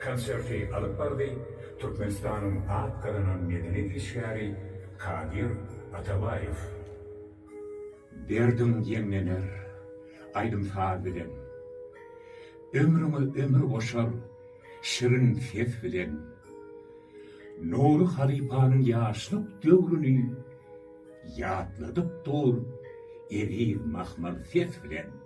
Konserti alıp bardy Türkmenistan'ın Akkaranan medeniyet işgari Kadir Atabayev. Derdim yemnener, aydım far bilen. Ömrümü ömür boşar, şirin feth bilen. Nuru Halipanın yaşlık dövrünü yatladıp dur, eri mahmar feth bilen.